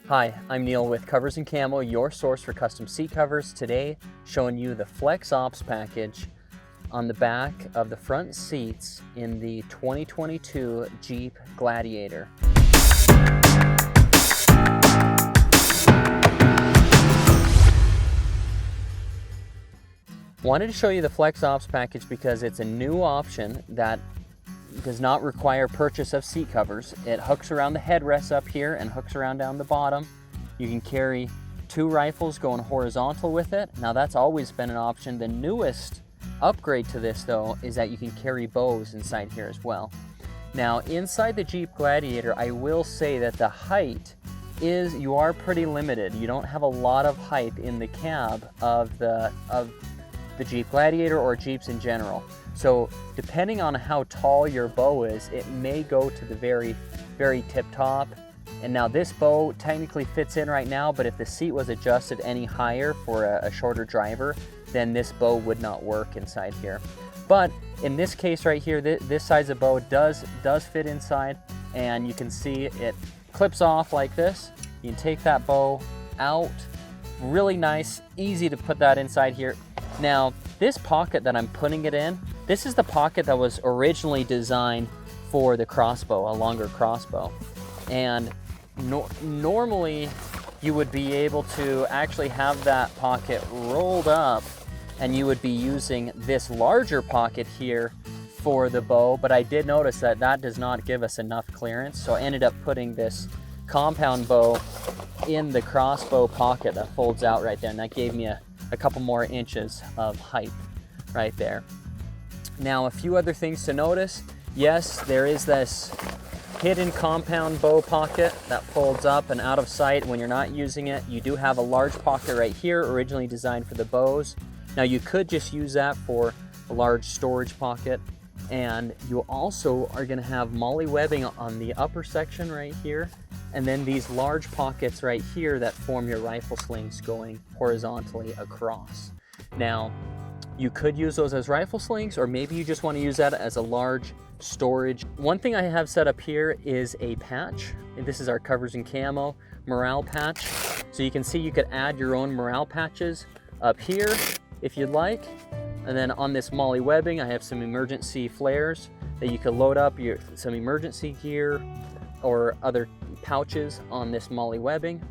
Hi, I'm Neil with Covers Camo, your source for custom seat covers. Today, showing you the Flex Ops package on the back of the front seats in the 2022 Jeep Gladiator. Wanted to show you the Flex Ops package because it's a new option that does not require purchase of seat covers. It hooks around the headrests up here and hooks around down the bottom. You can carry 2 rifles going horizontal with it. Now that's always been an option. The newest upgrade to this though is that you can carry bows inside here as well. Now inside the Jeep Gladiator, I will say that the height you are pretty limited. You don't have a lot of height in the cab of the Jeep Gladiator or Jeeps in general. So depending on how tall your bow is, it may go to the very, very tip top. And now this bow technically fits in right now, but if the seat was adjusted any higher for a shorter driver, then this bow would not work inside here. But in this case right here, this size of bow does fit inside, and you can see it clips off like this. You can take that bow out, really nice, easy to put that inside here. Now, this pocket that I'm putting it in, this is the pocket that was originally designed for the crossbow, a longer crossbow. And normally you would be able to actually have that pocket rolled up and you would be using this larger pocket here for the bow, but I did notice that that does not give us enough clearance, so I ended up putting this compound bow in the crossbow pocket that folds out right there, and that gave me a couple more inches of height right there. Now, a few other things to notice. Yes, there is this hidden compound bow pocket that folds up and out of sight when you're not using it. You do have a large pocket right here, originally designed for the bows. Now, you could just use that for a large storage pocket. And you also are going to have MOLLE webbing on the upper section right here. And then these large pockets right here that form your rifle slings going horizontally across. Now, you could use those as rifle slings, or maybe you just want to use that as a large storage. One thing I have set up here is a patch. This is our Covers Camo morale patch. So you can see you could add your own morale patches up here if you'd like. And then on this MOLLE webbing, I have some emergency flares that you could load up some emergency gear or other pouches on this MOLLE webbing.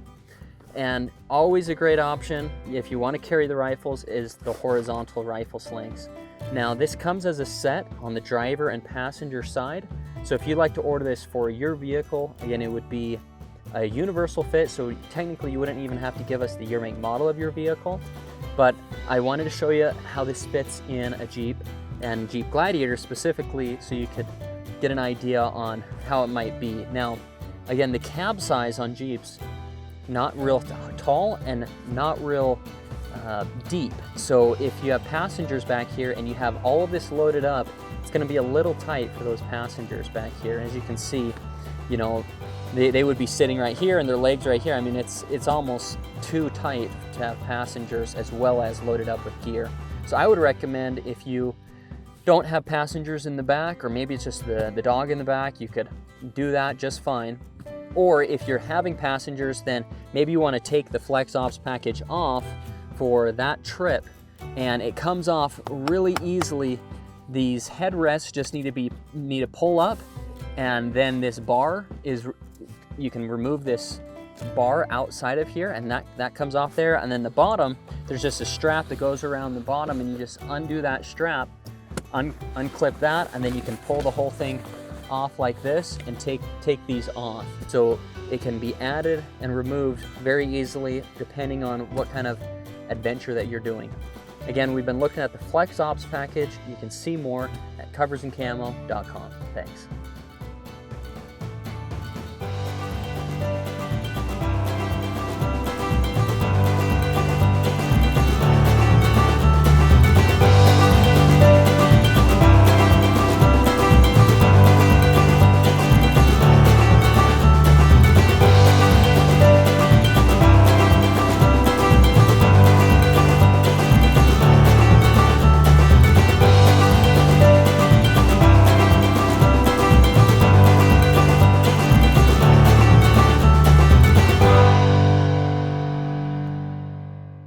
And always a great option if you want to carry the rifles is the horizontal rifle slings. Now this comes as a set on the driver and passenger side. So if you'd like to order this for your vehicle, again, it would be a universal fit. So technically you wouldn't even have to give us the year, make, model of your vehicle. But I wanted to show you how this fits in a Jeep and Jeep Gladiator specifically, so you could get an idea on how it might be. Now, again, the cab size on Jeeps, not real tall and not real deep. So if you have passengers back here and you have all of this loaded up, it's going to be a little tight for those passengers back here. As you can see, you know, they would be sitting right here and their legs right here. I mean, it's almost too tight to have passengers as well as loaded up with gear. So I would recommend, if you don't have passengers in the back, or maybe it's just the dog in the back, you could do that just fine. Or if you're having passengers, then maybe you want to take the Flex Ops package off for that trip, and it comes off really easily. These headrests just need to pull up, and then this bar you can remove this bar outside of here, and that comes off there. And then the bottom, there's just a strap that goes around the bottom, and you just undo that strap, unclip that, and then you can pull the whole thing off like this and take these off. So it can be added and removed very easily depending on what kind of adventure that you're doing. Again, we've been looking at the Flex Ops package. You can see more at coversandcamo.com. Thanks.